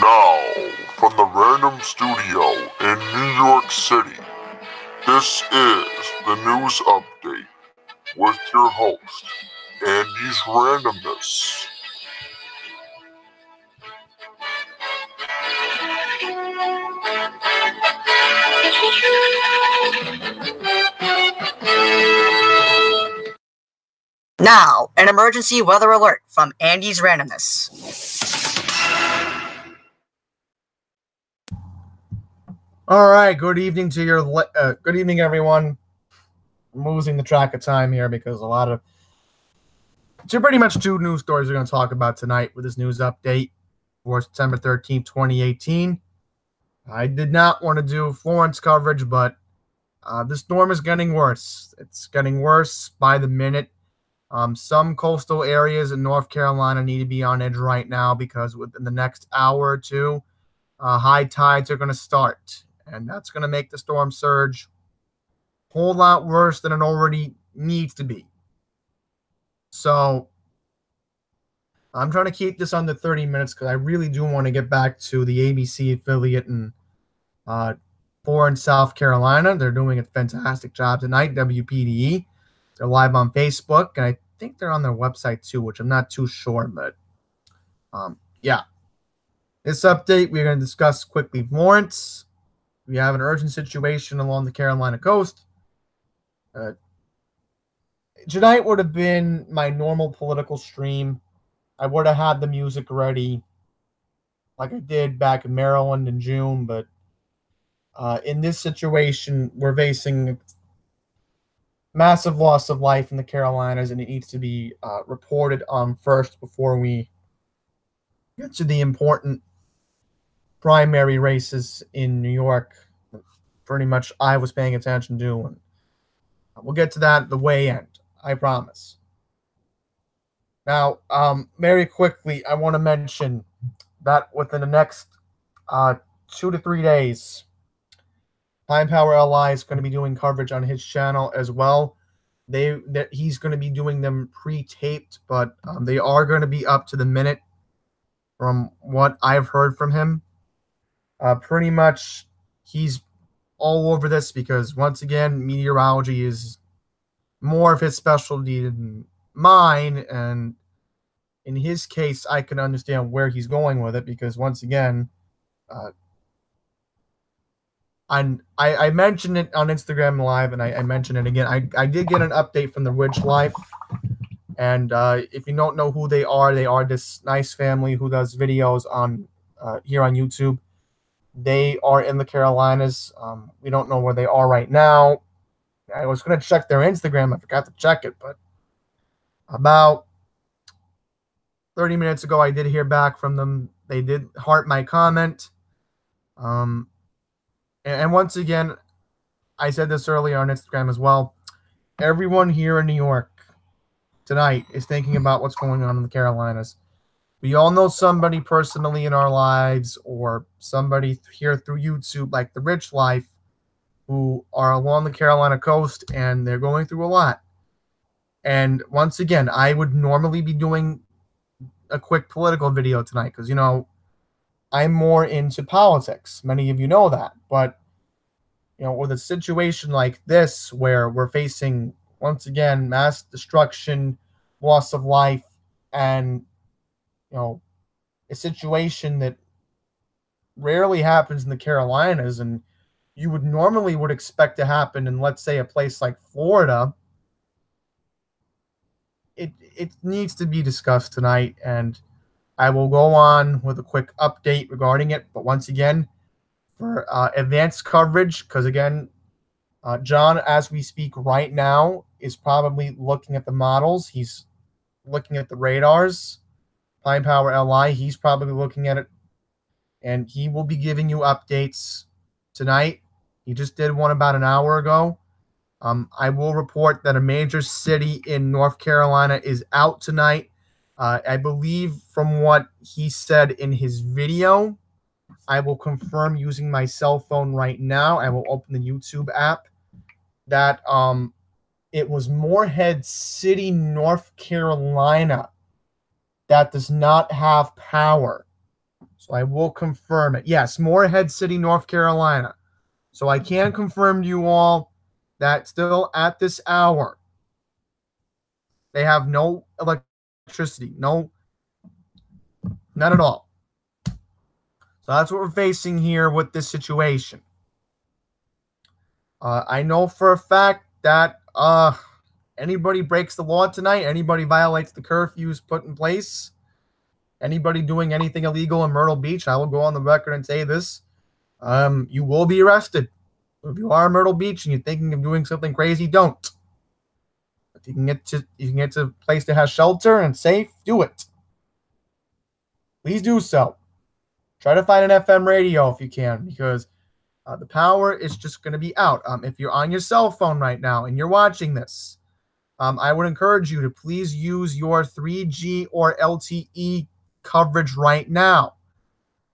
Now, from the Random Studio in New York City, this is the News Update with your host, Andy's Randomness. Now, an emergency weather alert from Andy's Randomness. All right, good evening to your good evening, everyone. I'm losing the track of time here because pretty much two news stories we're going to talk about tonight with this news update for September 13th, 2018. I did not want to do Florence coverage, but the storm is getting worse. It's getting worse by the minute. Some coastal areas in North Carolina need to be on edge right now because within the next hour or two, high tides are going to start. And that's going to make the storm surge a whole lot worse than it already needs to be. So I'm trying to keep this under 30 minutes because I really do want to get back to the ABC affiliate in Florence, South Carolina. They're doing a fantastic job tonight, WPDE. They're live on Facebook, and I think they're on their website too, which I'm not too sure. But, yeah. This update, we're going to discuss quickly Florence. We have an urgent situation along the Carolina coast. Tonight would have been my normal political stream. I would have had the music ready like I did back in Maryland in June, but in this situation, we're facing massive loss of life in the Carolinas, and it needs to be reported on first before we get to the important primary races in New York. Pretty much I was paying attention to, and we'll get to that at the way end, I promise. Now, very quickly, I want to mention that within the next 2 to 3 days, Pine Power LI is going to be doing coverage on his channel as well. He's going to be doing them pre-taped, but they are going to be up to the minute from what I've heard from him. Pretty much he's all over this because, once again, meteorology is more of his specialty than mine, and in his case, I can understand where he's going with it because, once again, I mentioned it on Instagram Live, and I mentioned it again. I did get an update from the Ridge Life, and if you don't know who they are this nice family who does videos on here on YouTube. They are in the Carolinas. We don't know where they are right now. I was going to check their Instagram. I forgot to check it, but about 30 minutes ago, I did hear back from them. They did heart my comment. And once again, I said this earlier on Instagram as well. Everyone here in New York tonight is thinking about what's going on in the Carolinas. We all know somebody personally in our lives or somebody here through YouTube like the Rich Life who are along the Carolina coast, and they're going through a lot. And once again, I would normally be doing a quick political video tonight because, I'm more into politics. Many of you know that. But, with a situation like this where we're facing, once again, mass destruction, loss of life, and a situation that rarely happens in the Carolinas and you would normally expect to happen in, let's say, a place like Florida, it needs to be discussed tonight, and I will go on with a quick update regarding it. But once again, for advanced coverage, because again, John, as we speak right now, is probably looking at the models. He's looking at the radars. Pine Power LI, he's probably looking at it, and he will be giving you updates tonight. He just did one about an hour ago. I will report that a major city in North Carolina is out tonight. I believe from what he said in his video, I will confirm using my cell phone right now. I will open the YouTube app that it was Morehead City, North Carolina, that does not have power. So I will confirm it. Yes, Morehead City, North Carolina. So I can confirm to you all that still at this hour, they have no electricity. None at all. So that's what we're facing here with this situation. I know for a fact that anybody breaks the law tonight, anybody violates the curfews put in place, anybody doing anything illegal in Myrtle Beach, I will go on the record and say this, you will be arrested. If you are in Myrtle Beach and you're thinking of doing something crazy, don't. If you can get to a place that has shelter and safe, do it. Please do so. Try to find an FM radio if you can, because the power is just going to be out. If you're on your cell phone right now and you're watching this, I would encourage you to please use your 3G or LTE coverage right now.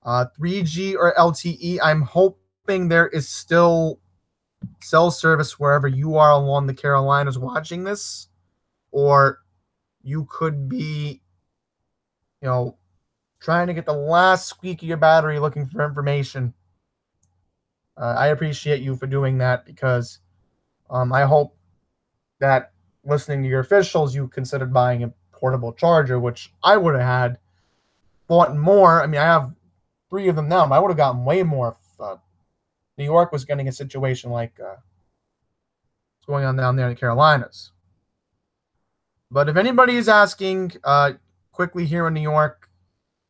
3G or LTE, I'm hoping there is still cell service wherever you are along the Carolinas watching this, or you could be, trying to get the last squeak of your battery looking for information. I appreciate you for doing that, because I hope that listening to your officials, you considered buying a portable charger, which I would have had bought more. I mean, I have 3 of them now, but I would have gotten way more if New York was getting a situation like what's going on down there in the Carolinas. But if anybody is asking quickly here in New York,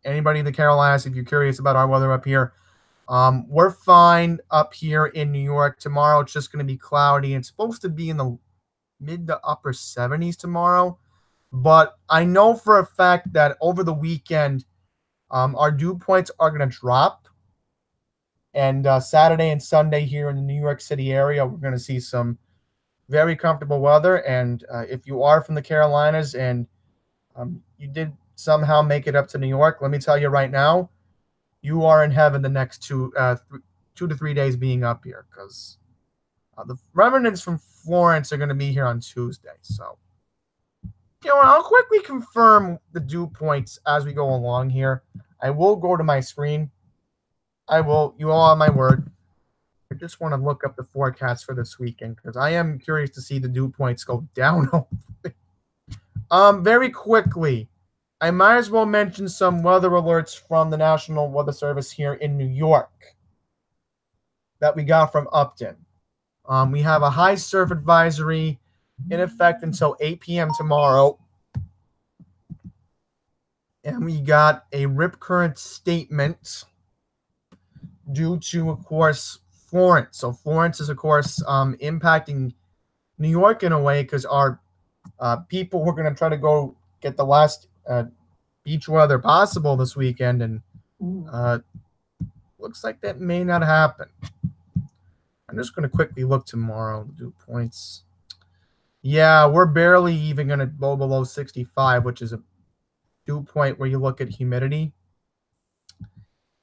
anybody in the Carolinas, if you're curious about our weather up here, we're fine up here in New York. Tomorrow it's just going to be cloudy. It's supposed to be in the mid to upper 70s tomorrow. But I know for a fact that over the weekend, our dew points are going to drop. And Saturday and Sunday here in the New York City area, we're going to see some very comfortable weather. And if you are from the Carolinas and you did somehow make it up to New York, let me tell you right now, you are in heaven the next 2 to 3 days being up here, because the remnants from Florence are going to be here on Tuesday. So, I'll quickly confirm the dew points as we go along here. I will go to my screen. I will. You all have my word. I just want to look up the forecast for this weekend, because I am curious to see the dew points go down. Very quickly, I might as well mention some weather alerts from the National Weather Service here in New York that we got from Upton. We have a high surf advisory in effect until 8 p.m. tomorrow. And we got a rip current statement due to, of course, Florence. So Florence is, of course, impacting New York in a way, because our people were going to try to go get the last beach weather possible this weekend, and looks like that may not happen. I'm just going to quickly look tomorrow, dew points. Yeah, we're barely even going to go below 65, which is a dew point where you look at humidity.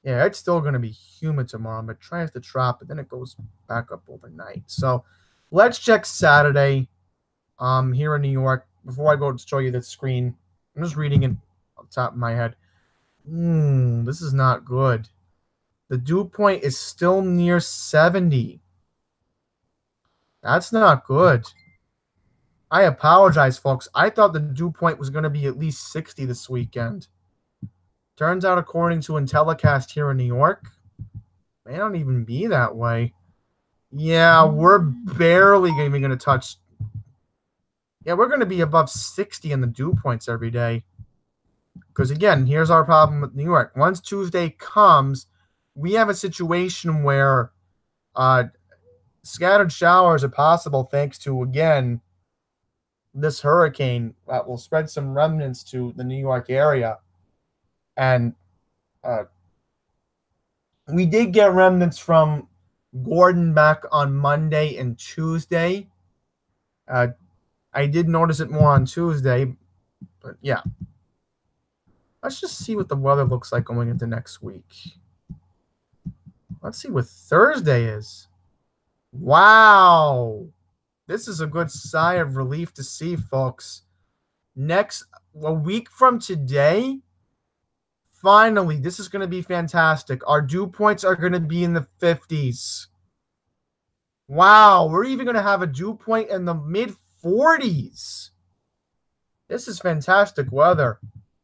Yeah, it's still going to be humid tomorrow, but it tries to drop, but then it goes back up overnight. So let's check Saturday here in New York. Before I go to show you the screen, I'm just reading it on top of my head. This is not good. The dew point is still near 70. That's not good. I apologize, folks. I thought the dew point was going to be at least 60 this weekend. Turns out, according to Intellicast here in New York, may not even be that way. Yeah, we're barely even going to touch. Yeah, we're going to be above 60 in the dew points every day. Because, again, here's our problem with New York. Once Tuesday comes, we have a situation where scattered showers are possible thanks to, again, this hurricane that will spread some remnants to the New York area. And we did get remnants from Gordon back on Monday and Tuesday. I did notice it more on Tuesday, but yeah. Let's just see what the weather looks like going into next week. Let's see what Thursday is. Wow. This is a good sigh of relief to see, folks. A week from today, finally, this is going to be fantastic. Our dew points are going to be in the 50s. Wow, we're even going to have a dew point in the mid-40s. This is fantastic weather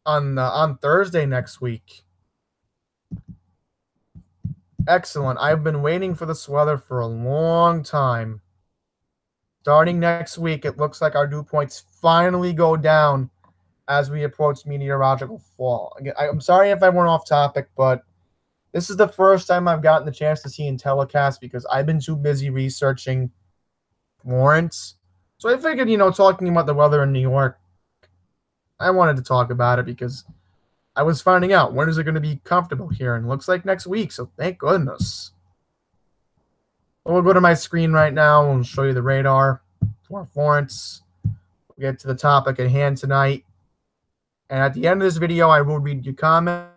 on Thursday next week. Excellent. I've been waiting for this weather for a long time. Starting next week, it looks like our dew points finally go down as we approach meteorological fall. Again, I'm sorry if I went off topic, but this is the first time I've gotten the chance to see in telecast because I've been too busy researching Florence. So I figured, talking about the weather in New York, I wanted to talk about it because I was finding out when is it going to be comfortable here, and it looks like next week, so thank goodness. We'll go to my screen right now and show you the radar for Florence. We'll get to the topic at hand tonight. And at the end of this video, I will read your comment.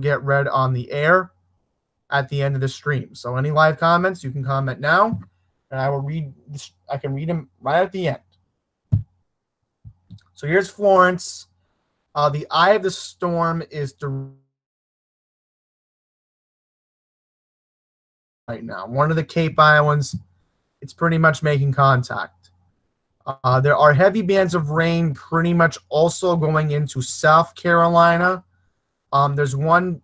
Get read on the air at the end of the stream. So any live comments, you can comment now, and I will read. I can read them right at the end. So here's Florence. The eye of the storm is right now. One of the Cape Islands, it's pretty much making contact. There are heavy bands of rain pretty much also going into South Carolina. There's one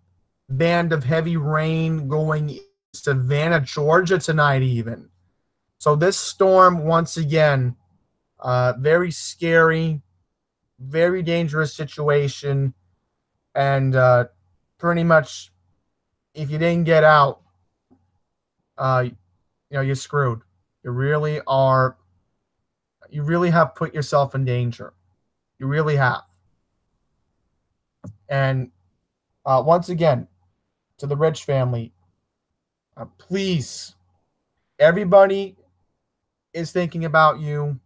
band of heavy rain going to Savannah, Georgia tonight even. So this storm, once again, very scary, very dangerous situation. And pretty much, if you didn't get out, you're screwed. You really are. You really have put yourself in danger. You really have. And once again, to the Rich family, please, everybody is thinking about you.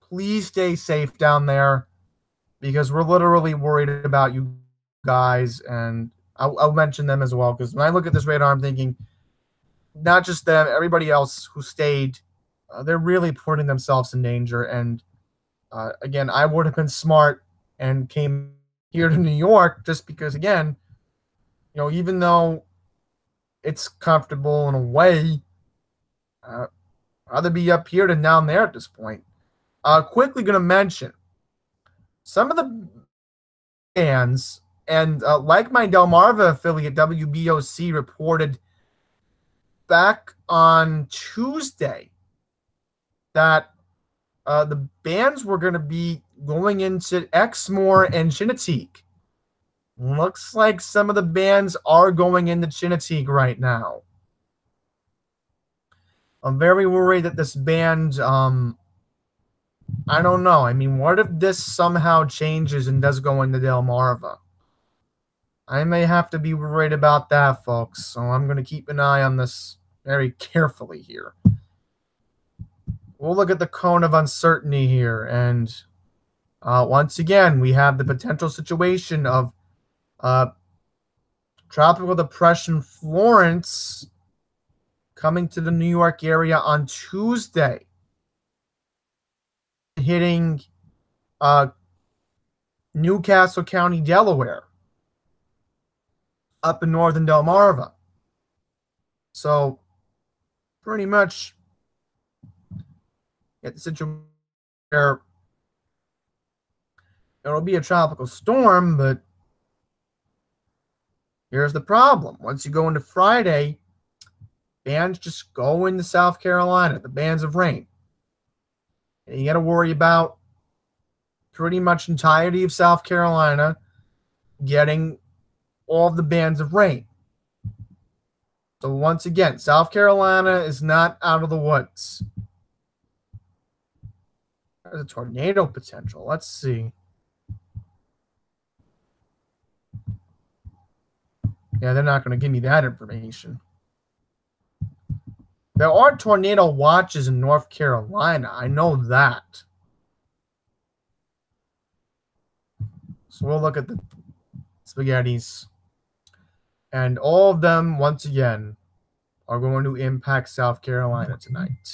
Please stay safe down there because we're literally worried about you guys. And I'll mention them as well because when I look at this radar, I'm thinking not just them, everybody else who stayed, they're really putting themselves in danger. And again, I would have been smart and came here to New York just because, again, even though it's comfortable in a way, I'd rather be up here than down there at this point. Quickly going to mention some of the bands, and like my Delmarva affiliate, WBOC, reported back on Tuesday that the bands were going to be going into Exmoor and Chincoteague. Looks like some of the bands are going into Chincoteague right now. I'm very worried that this band, I don't know. I mean, what if this somehow changes and does go into Delmarva? I may have to be worried about that, folks. So I'm going to keep an eye on this very carefully here. We'll look at the cone of uncertainty here. And once again, we have the potential situation of Tropical Depression Florence coming to the New York area on Tuesday, hitting Newcastle County, Delaware, up in northern Delmarva. So pretty much at the situation where it'll be a tropical storm, but here's the problem. Once you go into Friday, bands just go into South Carolina, the bands of rain. And you got to worry about pretty much entirety of South Carolina getting all of the bands of rain. So once again, South Carolina is not out of the woods. There's a tornado potential. Let's see. Yeah, they're not going to give me that information. There are tornado watches in North Carolina. I know that. So we'll look at the spaghettis. And all of them, once again, are going to impact South Carolina tonight.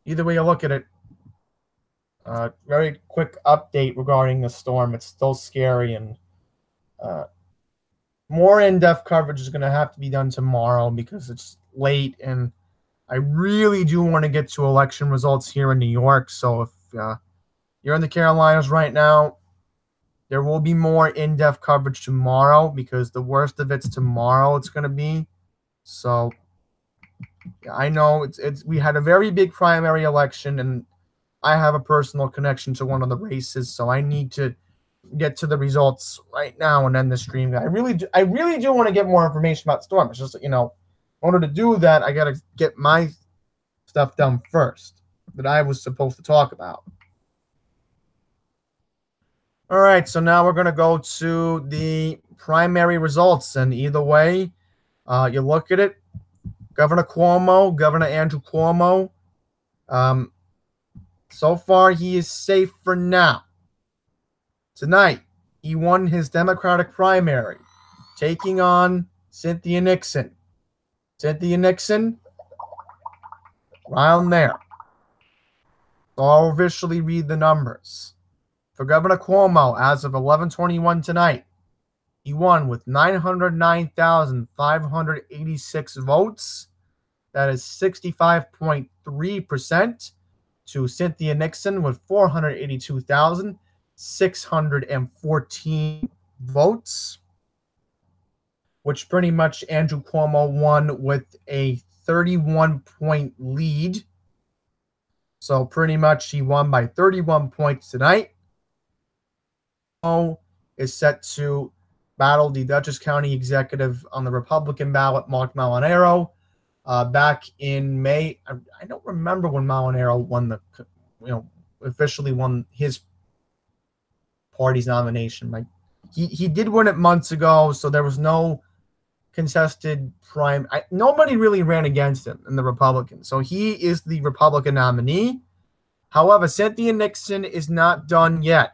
Either way you look at it, Very quick update regarding the storm. It's still scary, and more in-depth coverage is going to have to be done tomorrow because it's late, and I really do want to get to election results here in New York. So if you're in the Carolinas right now, there will be more in-depth coverage tomorrow because the worst of it's tomorrow it's going to be. So yeah, I know we had a very big primary election, and I have a personal connection to one of the races, so I need to get to the results right now and end the stream. I really do want to get more information about Storm. It's just, in order to do that, I got to get my stuff done first that I was supposed to talk about. All right, so now we're going to go to the primary results, and either way, you look at it, Governor Andrew Cuomo, so far he is safe for now. Tonight, he won his Democratic primary, taking on Cynthia Nixon. Cynthia Nixon, around there. So I'll officially read the numbers. For Governor Cuomo, as of 11:21 tonight, he won with 909,586 votes. That is 65.3% to Cynthia Nixon with 482,614 votes, which pretty much Andrew Cuomo won with a 31-point lead. So pretty much he won by 31 points tonight. Cuomo is set to battle the Dutchess County executive on the Republican ballot, Mark Molinaro. Back in May, I don't remember when Molinaro won officially won his party's nomination. Like he did win it months ago, so there was no contested nobody really ran against him in the Republican. So he is the Republican nominee. However, Cynthia Nixon is not done yet.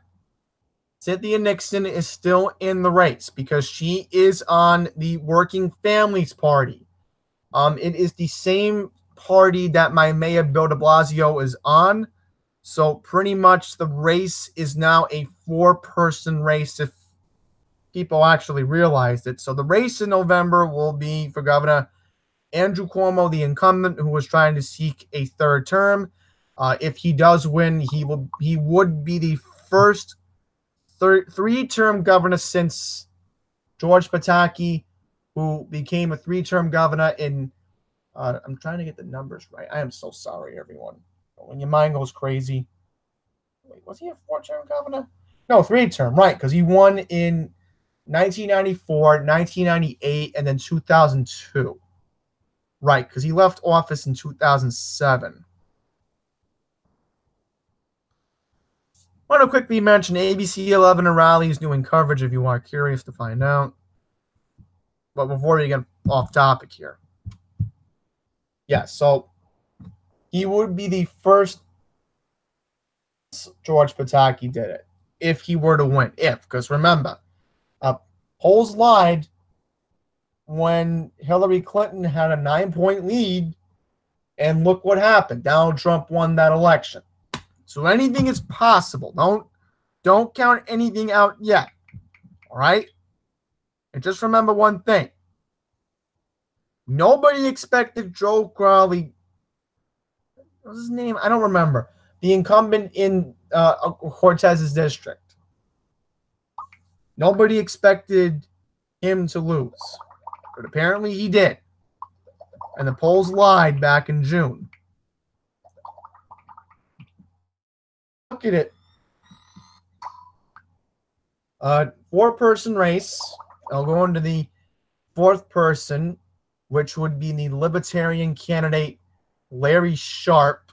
Cynthia Nixon is still in the race because she is on the Working Families Party. It is the same party that my Mayor Bill de Blasio is on. So pretty much the race is now a 4-person race if people actually realized it. So the race in November will be for Governor Andrew Cuomo, the incumbent who was trying to seek a third term. If he does win, he would be the first 3-term governor since George Pataki, who became a 3-term governor in, I'm trying to get the numbers right. I am so sorry, everyone. When your mind goes crazy. Wait, was he a 4-term governor? No, 3-term, right, because he won in 1994, 1998, and then 2002. Right, because he left office in 2007. I want to quickly mention ABC 11 and Raleigh is doing coverage if you are curious to find out. But before we get off topic here. Yeah, so he would be the first George Pataki did it if he were to win. Because remember, polls lied when Hillary Clinton had a 9-point lead, and look what happened. Donald Trump won that election. So anything is possible. Don't count anything out yet. All right? And just remember one thing. Nobody expected Joe Crowley, what was his name? I don't remember. The incumbent in Cortez's district. Nobody expected him to lose. But apparently he did. And the polls lied back in June. Look at it. 4-person race. I'll go into the 4th person, which would be the Libertarian candidate Larry Sharpe.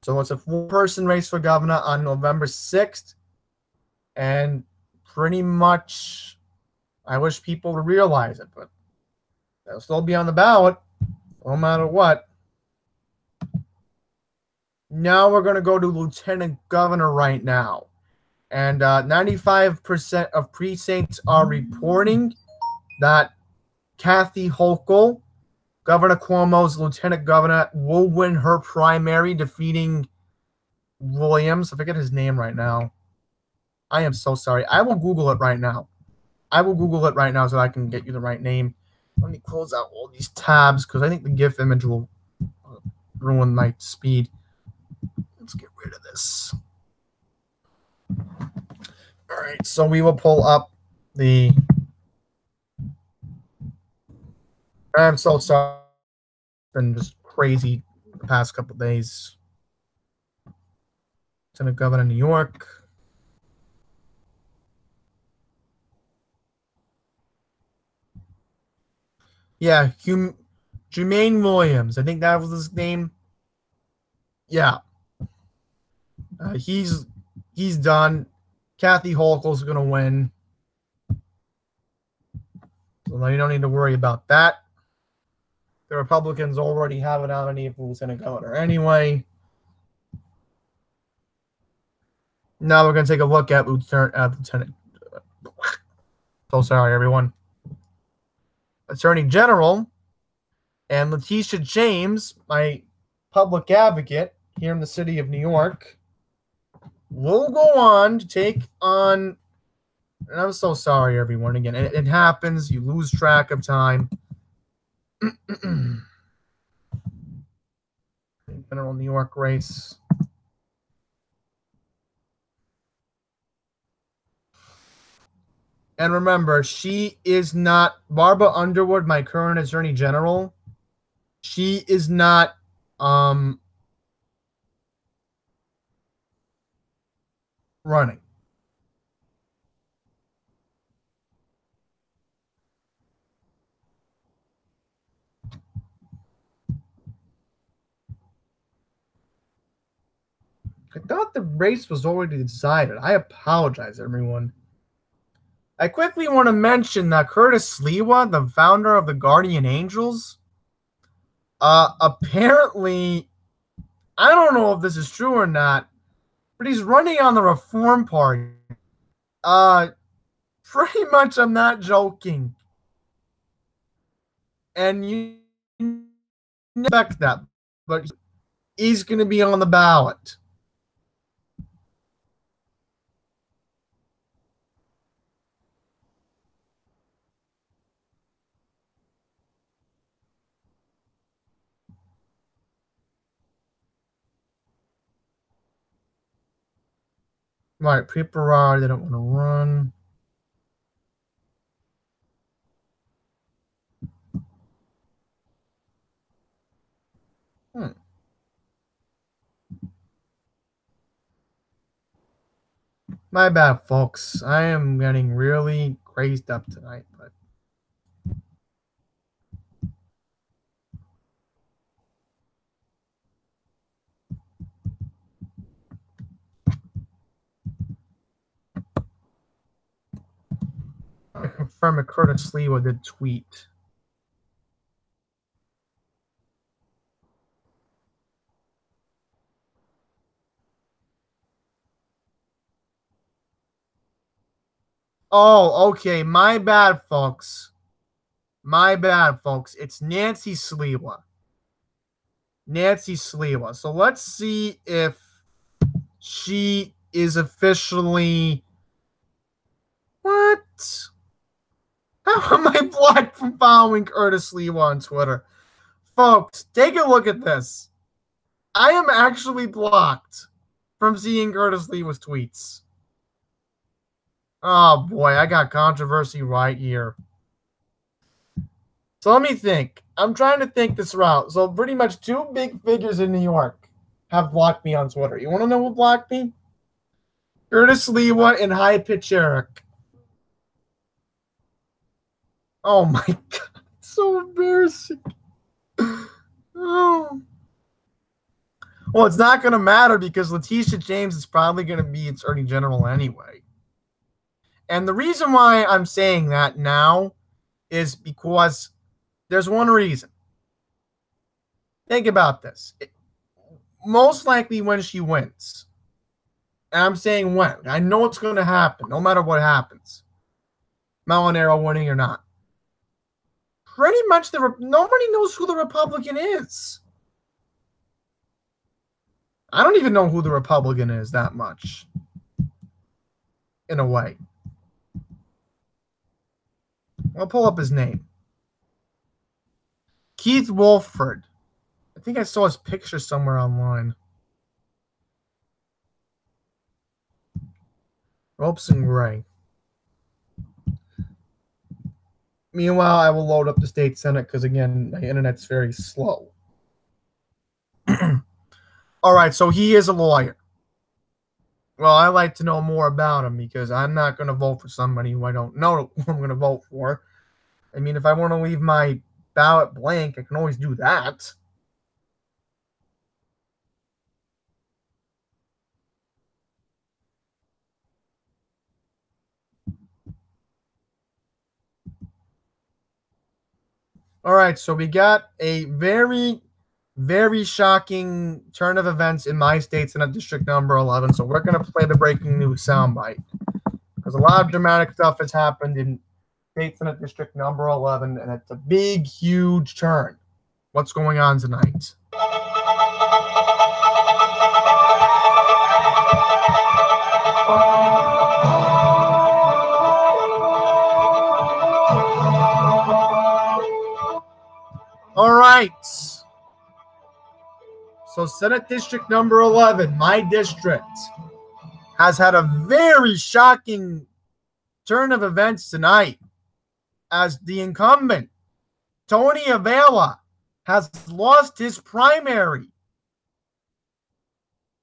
So it's a 4-person race for governor on November 6th. And pretty much, I wish people would realize it, but they'll still be on the ballot no matter what. Now we're going to go to lieutenant governor right now. And 95% of precincts are reporting that Kathy Hochul, Governor Cuomo's lieutenant governor, will win her primary, defeating Williams. I forget his name right now. I am so sorry. I will Google it right now. I will Google it right now so I can get you the right name. Let me close out all these tabs because I think the GIF image will ruin my speed. Let's get rid of this. All right, so we will pull up the. I'm so sorry. It's been just crazy the past couple of days. Lieutenant Governor of New York. Yeah, Jermaine Williams. I think that was his name. Yeah. He's done. Kathy Hochul's going to win. So now you don't need to worry about that. The Republicans already have it out for Lieutenant Governor anyway. Now we're going to take a look at Lieutenant. So sorry, everyone. Attorney General and Letitia James, my public advocate here in the city of New York, will go on to take on. And I'm so sorry, everyone. Again, it happens. You lose track of time. General New York race. And remember, she is not Barbara Underwood, my current Attorney General. She is not running. I thought the race was already decided. I apologize, everyone. I quickly want to mention that Curtis Sliwa, the founder of the Guardian Angels, apparently, I don't know if this is true or not, but he's running on the Reform Party. Pretty much, I'm not joking. And you expect that, but he's going to be on the ballot. Right, Preet they don't want to run. My bad, folks. I am getting really crazed up tonight, but I confirm that Curtis Sliwa did tweet. Oh, okay. My bad, folks. My bad, folks. It's Nancy Sliwa. Nancy Sliwa. So let's see if she is officially. What? How am I blocked from following Curtis Sliwa on Twitter? Folks, take a look at this. I am actually blocked from seeing Curtis Sliwa's tweets. Oh boy, I got controversy right here. So let me think. I'm trying to think this route. So pretty much two big figures in New York have blocked me on Twitter. You want to know who blocked me? Curtis Sliwa and High Pitch Eric. Oh my God. It's so embarrassing. Oh. Well, it's not going to matter because Letitia James is probably going to be Attorney General anyway. And the reason why I'm saying that now is because there's one reason. Think about this. Most likely when she wins, and I'm saying when, I know it's going to happen no matter what happens, Molinaro winning or not. Pretty much nobody knows who the Republican is. I don't even know who the Republican is that much, in a way. I'll pull up his name. Keith Wolford. I think I saw his picture somewhere online. Ropes and Gray. Meanwhile, I will load up the state senate because, again, my internet's very slow. All right, so he is a lawyer. Well, I like to know more about him because I'm not going to vote for somebody who I don't know who I'm going to vote for. I mean, if I want to leave my ballot blank, I can always do that. All right, so we got a very, very shocking turn of events in my state senate district number 11. So we're going to play the breaking news soundbite because a lot of dramatic stuff has happened in state senate district number 11, and it's a big, huge turn. What's going on tonight? All right. So Senate District number 11, my district, has had a very shocking turn of events tonight as the incumbent, Tony Avila, has lost his primary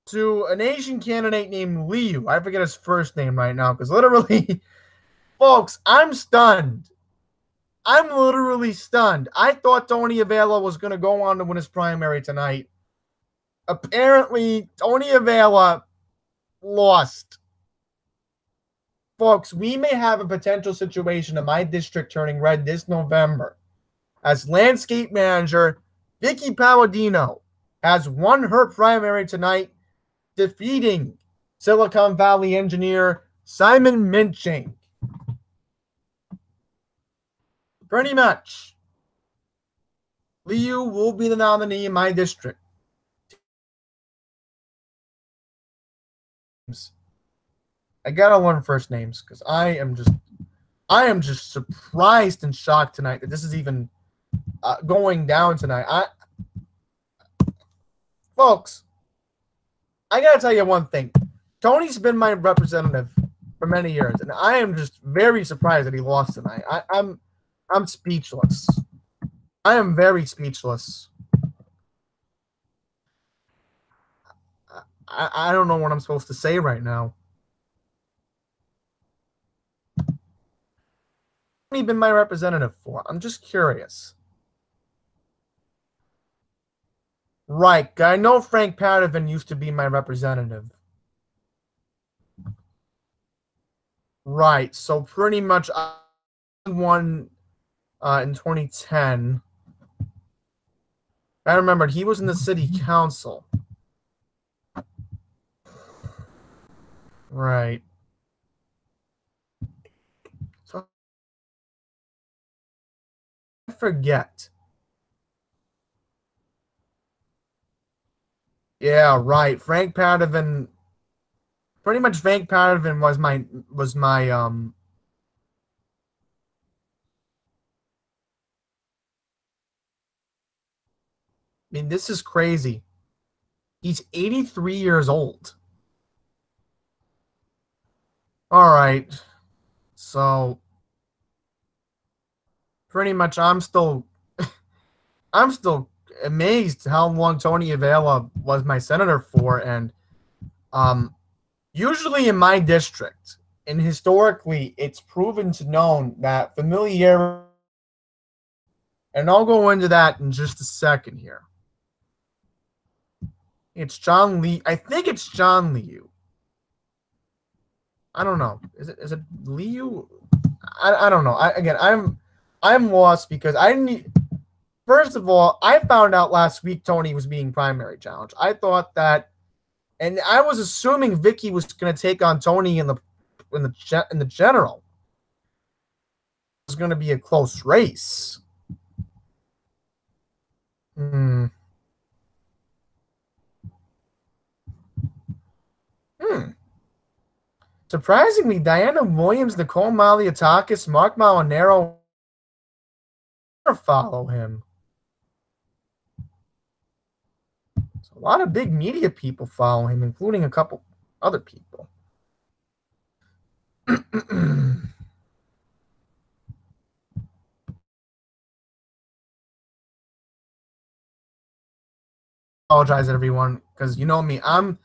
to an Asian candidate named Liu. I forget his first name right now because literally, folks, I'm stunned. I'm literally stunned. I thought Tony Avila was going to go on to win his primary tonight. Apparently, Tony Avila lost. Folks, we may have a potential situation in my district turning red this November as landscape manager Vicky Palladino has won her primary tonight, defeating Silicon Valley engineer Simon Minching. Pretty much, Liu will be the nominee in my district. I gotta learn first names because I am just surprised and shocked tonight that this is even going down tonight. Folks, I gotta tell you one thing. Tony's been my representative for many years, and I am just very surprised that he lost tonight. I'm speechless. I am very speechless. I don't know what I'm supposed to say right now. He been my representative for? I'm just curious. Right. I know Frank Padovan used to be my representative. Right. So pretty much I won in 2010. I remembered he was in the city council. Right. So I forget. Yeah, right. Frank Padovan. Pretty much Frank Padovan was my I mean, this is crazy. He's 83 years old. All right. So pretty much I'm still amazed how long Tony Avila was my senator for, and usually in my district and historically it's proven to known that familiarity, and I'll go into that in just a second here. It's John Lee. I think it's John Liu. I don't know. Is it Liu? I don't know. I'm lost because I didn't. First of all, I found out last week Tony was being primary challenged. I thought that, and I was assuming Vicky was going to take on Tony in the general. It was going to be a close race. Surprisingly, Diana Williams, Nicole Malliotakis, Mark Molinaro follow him. So a lot of big media people follow him, including a couple other people. Apologize, everyone, because you know me, I'm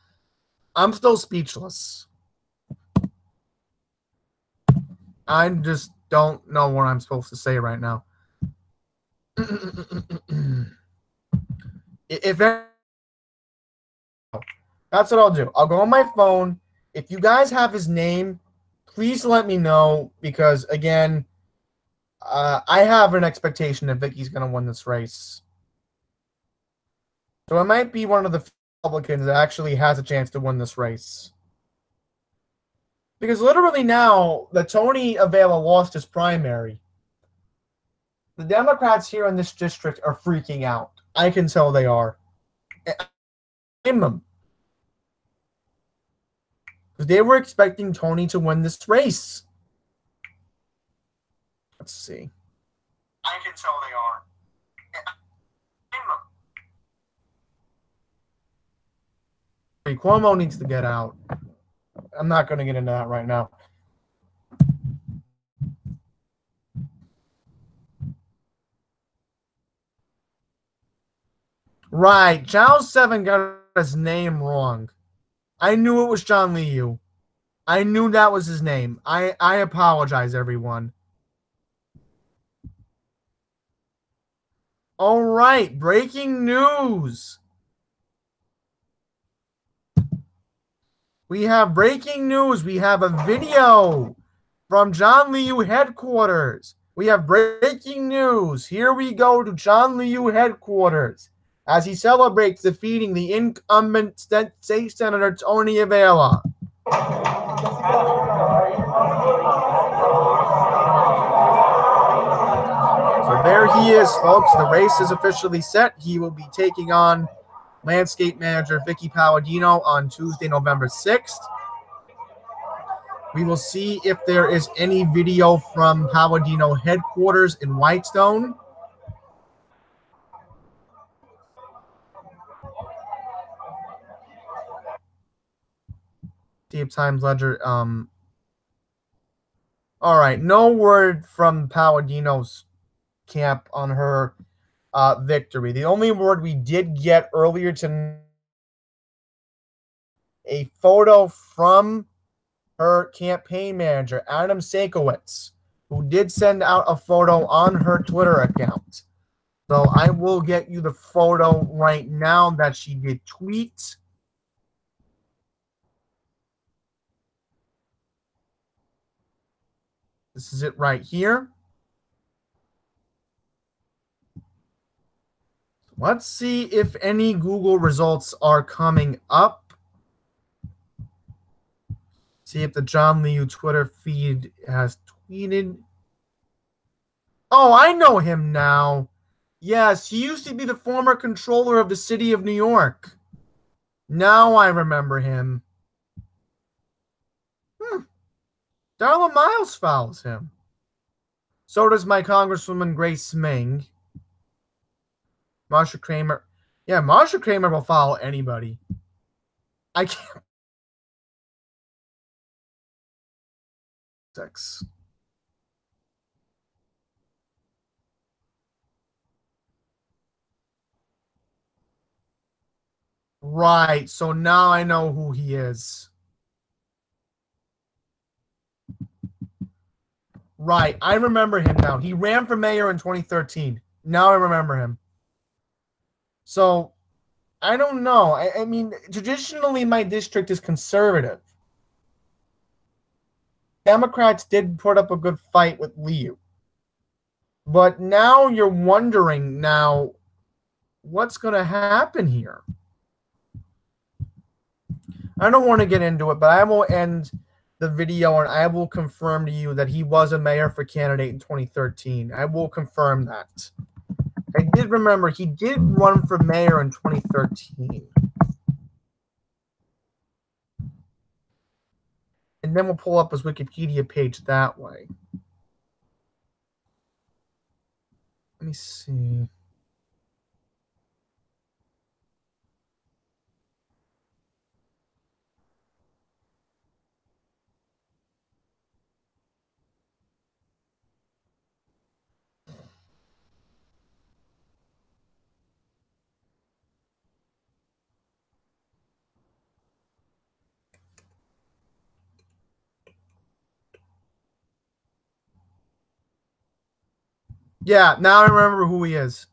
still speechless. I just don't know what I'm supposed to say right now. If that's what I'll do. I'll go on my phone. If you guys have his name, please let me know, because again, I have an expectation that Vicky's going to win this race. So it might be one of the Republicans that actually has a chance to win this race. Because literally now, the Tony Avila lost his primary. The Democrats here in this district are freaking out. I can tell they are. I blame them. Because they were expecting Tony to win this race. Let's see. I can tell they are. Cuomo needs to get out. I'm not going to get into that right now. Right. Channel 7 got his name wrong. I knew it was John Liu. I knew that was his name. I apologize, everyone. All right. Breaking news. We have breaking news. We have a video from John Liu headquarters. We have breaking news. Here we go to John Liu headquarters as he celebrates defeating the incumbent state senator Tony Avila. So there he is, folks. The race is officially set. He will be taking on landscape manager Vicky Palladino on Tuesday, November 6th. We will see if there is any video from Palladino headquarters in Whitestone. See if Times Ledger. All right, no word from Palladino's camp on her victory. The only word we did get earlier tonight, a photo from her campaign manager, Adam Sakowitz, who did send out a photo on her Twitter account. So I will get you the photo right now that she did tweet. This is it right here. Let's see if any Google results are coming up. See if the John Liu Twitter feed has tweeted. Oh, I know him now. Yes, he used to be the former controller of the city of New York. Now I remember him. Darla Miles follows him. So does my Congresswoman Grace Ming. Marsha Kramer. Yeah, Marsha Kramer will follow anybody. I can't. Six. Right, so now I know who he is. Right, I remember him now. He ran for mayor in 2013. Now I remember him. So, I don't know. I mean, traditionally my district is conservative. Democrats did put up a good fight with Liu. But now you're wondering now, what's going to happen here? I don't want to get into it, but I will end the video and I will confirm to you that he was a mayor for candidate in 2013. I will confirm that. I did remember he did run for mayor in 2013. And then we'll pull up his Wikipedia page that way. Let me see. Yeah, now I remember who he is.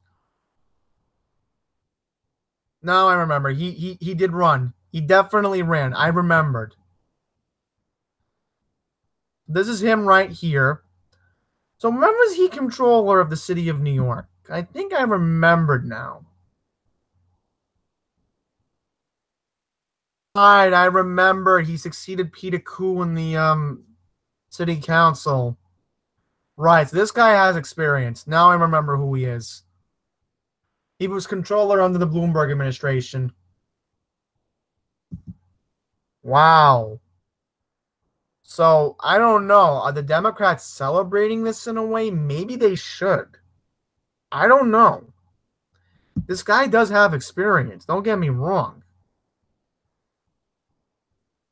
Now I remember. He did run. He definitely ran. I remembered. This is him right here. So when was he controller of the city of New York? I think I remembered now. Right, I remember he succeeded Peter Koo in the city council. Right, so this guy has experience. Now I remember who he is. He was controller under the Bloomberg administration. Wow. So, I don't know. Are the Democrats celebrating this in a way? Maybe they should. I don't know. This guy does have experience. Don't get me wrong.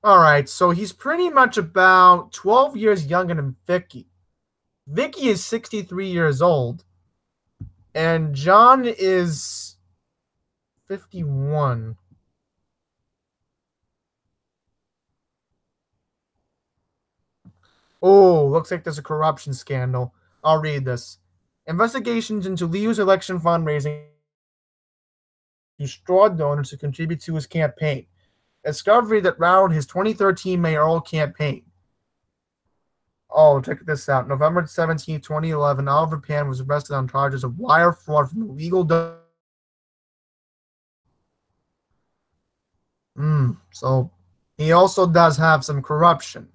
All right, so he's pretty much about 12 years younger than Vicky. Vicky is 63 years old. And John is 51. Oh, looks like there's a corruption scandal. I'll read this. Investigations into Liu's election fundraising to straw donors to contribute to his campaign. Discovery that routed his 2013 mayoral campaign. Oh, check this out. November 17, 2011, Oliver Pan was arrested on charges of wire fraud from illegal So he also does have some corruption.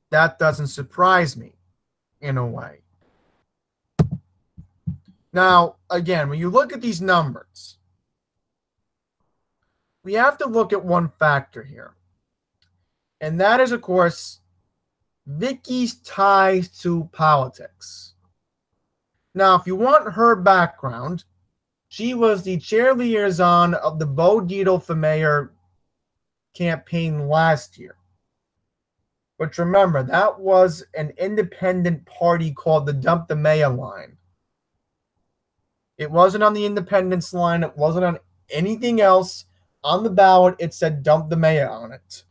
That doesn't surprise me, in a way. Now, again, when you look at these numbers, we have to look at one factor here. And that is, of course, Vicky's ties to politics. Now, if you want her background, she was the chair liaison of the Bo Dietl for mayor campaign last year. But remember, that was an independent party called the Dump the Mayor line. It wasn't on the independence line. It wasn't on anything else. On the ballot, it said Dump the Mayor on it.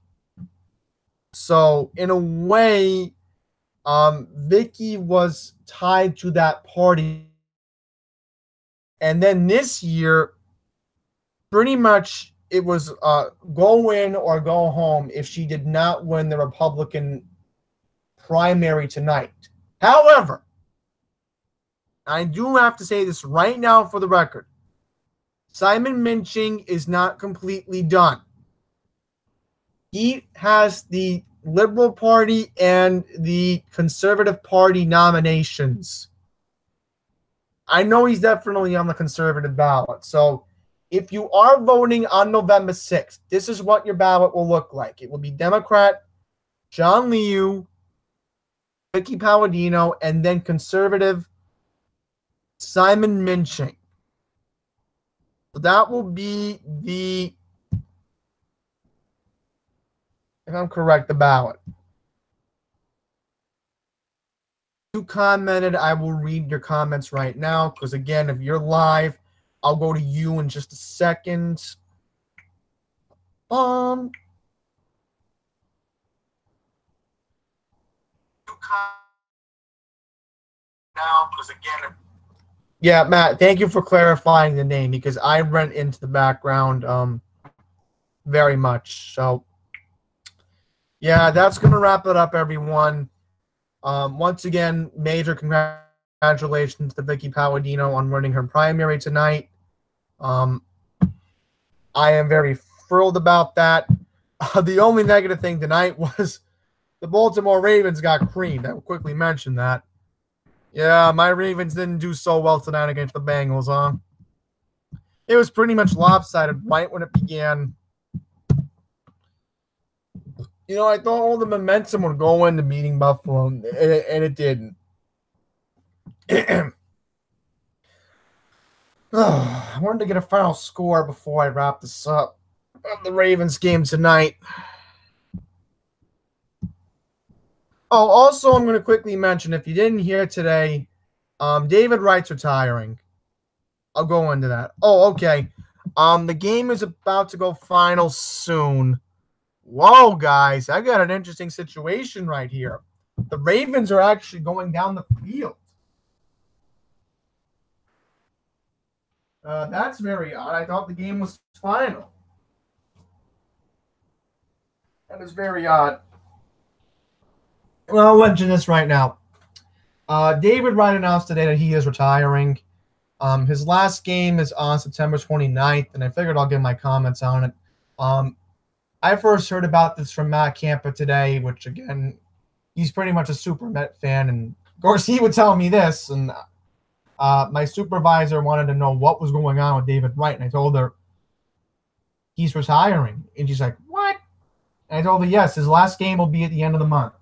So, in a way, Vicky was tied to that party. And then this year, pretty much it was go in or go home if she did not win the Republican primary tonight. However, I do have to say this right now for the record. Simon Minching is not completely done. He has the Liberal Party and the Conservative Party nominations. I know he's definitely on the Conservative ballot. So if you are voting on November 6th, this is what your ballot will look like. It will be Democrat John Liu, Vicky Palladino, and then Conservative Simon Minching. So that will be the, if I'm correct, the ballot. You commented, I will read your comments right now, because again, if you're live, I'll go to you in just a second. Yeah, Matt, thank you for clarifying the name, because I went into the background very much. So, yeah, that's going to wrap it up, everyone. Once again, major congratulations to Vicky Palladino on winning her primary tonight. I am very thrilled about that. The only negative thing tonight was the Baltimore Ravens got creamed. I will quickly mention that. Yeah, my Ravens didn't do so well tonight against the Bengals, huh? It was pretty much lopsided right when it began. I thought all the momentum would go into beating Buffalo, and it didn't. I wanted to get a final score before I wrap this up of the Ravens game tonight. Oh, also, I'm going to quickly mention, if you didn't hear today, David Wright's retiring. I'll go into that. Oh, okay. The game is about to go final soon. Whoa, guys, I got an interesting situation right here. The Ravens are actually going down the field. That's very odd. I thought the game was final. That is very odd. Well, I'll mention this right now. David Wright announced today that he is retiring. His last game is on September 29th, and I figured I'll give my comments on it. I first heard about this from Matt Camper today, which, again, he's pretty much a super Met fan, and, of course, he would tell me this, and my supervisor wanted to know what was going on with David Wright, and I told her he's retiring, and she's like, what? And I told her, yes, his last game will be at the end of the month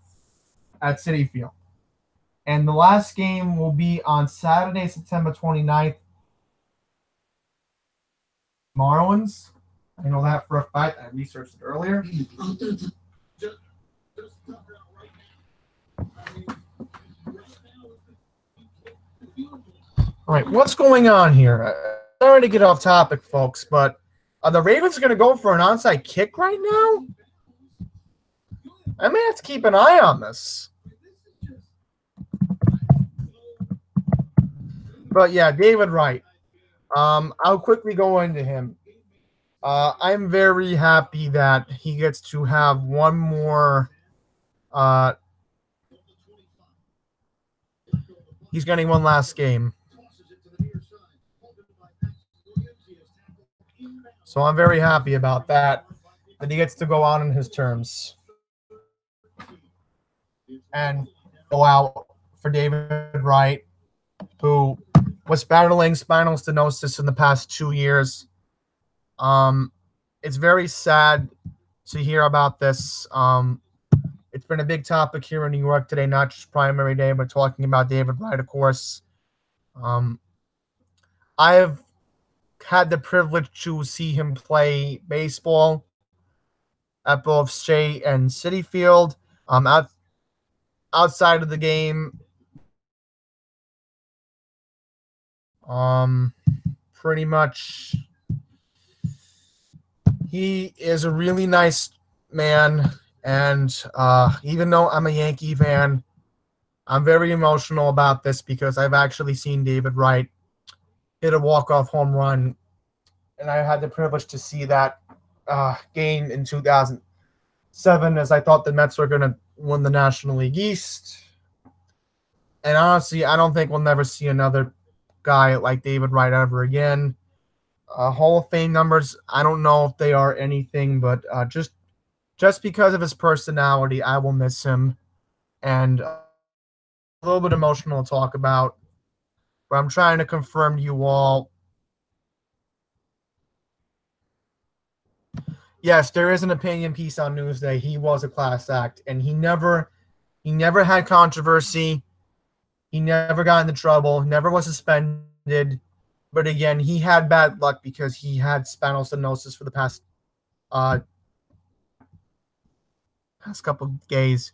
at Citi Field. And the last game will be on Saturday, September 29th. Marlins. I know that for a fact. I researched it earlier. All right, what's going on here? Sorry to get off topic, folks, but are the Ravens going to go for an onside kick right now? I may have to keep an eye on this. But yeah, David Wright. I'll quickly go into him. I'm very happy that he gets to have one more. He's getting one last game. So I'm very happy about that he gets to go out on his terms and go out for David Wright, who was battling spinal stenosis in the past 2 years. It's very sad to hear about this. It's been a big topic here in New York today, not just Primary Day, but talking about David Wright, of course. I have had the privilege to see him play baseball at both Shea and Citi Field. Outside of the game, pretty much, he is a really nice man, and even though I'm a Yankee fan, I'm very emotional about this because I've actually seen David Wright hit a walk-off home run, and I had the privilege to see that game in 2007 as I thought the Mets were going to win the National League East. And honestly, I don't think we'll never see another guy like David Wright ever again. Hall of Fame numbers, I don't know if they are anything, but just because of his personality, I will miss him. And a little bit emotional to talk about, but I'm trying to confirm to you all. Yes, there is an opinion piece on Newsday. He was a class act, and he never had controversy. He never got into trouble, never was suspended. But again, he had bad luck because he had spinal stenosis for the past couple of days.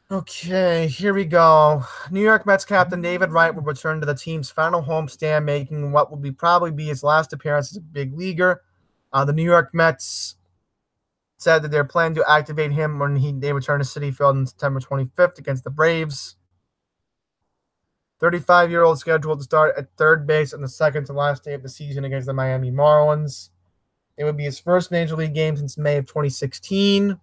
Okay, here we go. New York Mets captain David Wright will return to the team's final homestand, making what will probably be his last appearance as a big leaguer. The New York Mets said that they're planning to activate him when they return to Citi Field on September 25th against the Braves. 35-year-old scheduled to start at third base on the second to last day of the season against the Miami Marlins. It would be his first Major League game since May of 2016. Of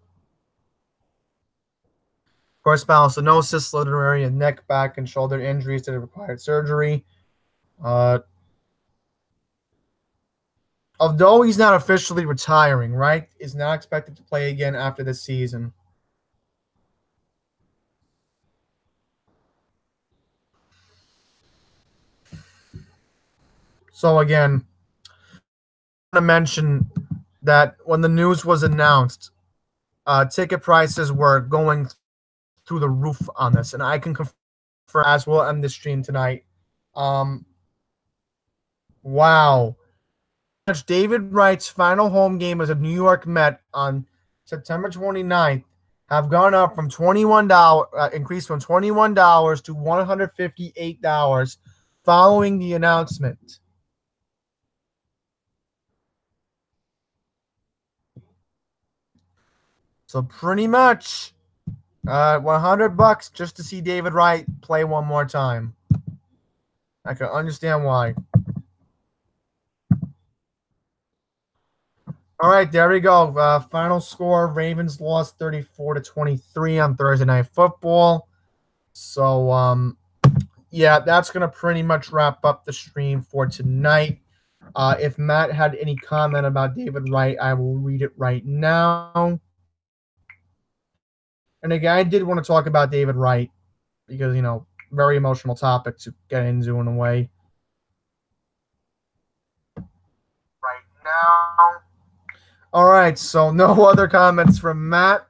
course, spinal stenosis, slither area, neck, back, and shoulder injuries that have required surgery. Although he's not officially retiring, Wright is not expected to play again after this season. So again, I want to mention that when the news was announced, ticket prices were going through the roof on this, and I can confirm as we'll end the stream tonight. Wow. David Wright's final home game as a New York Met on September 29th have gone up from $21, increased from $21 to $158 following the announcement. So pretty much $100 just to see David Wright play one more time. I can understand why. All right, there we go. Final score: Ravens lost 34-23 on Thursday Night Football. So, yeah, that's gonna pretty much wrap up the stream for tonight. If Matt had any comment about David Wright, I will read it right now. And again, I did want to talk about David Wright because, you know, very emotional topic to get into in a way. Right now. All right, so no other comments from Matt.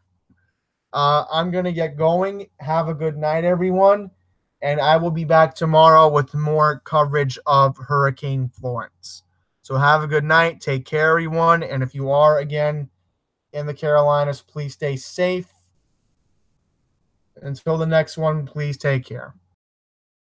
I'm going to get going. Have a good night, everyone. And I will be back tomorrow with more coverage of Hurricane Florence. So have a good night. Take care, everyone. And if you are, again, in the Carolinas, please stay safe. Until the next one, please take care.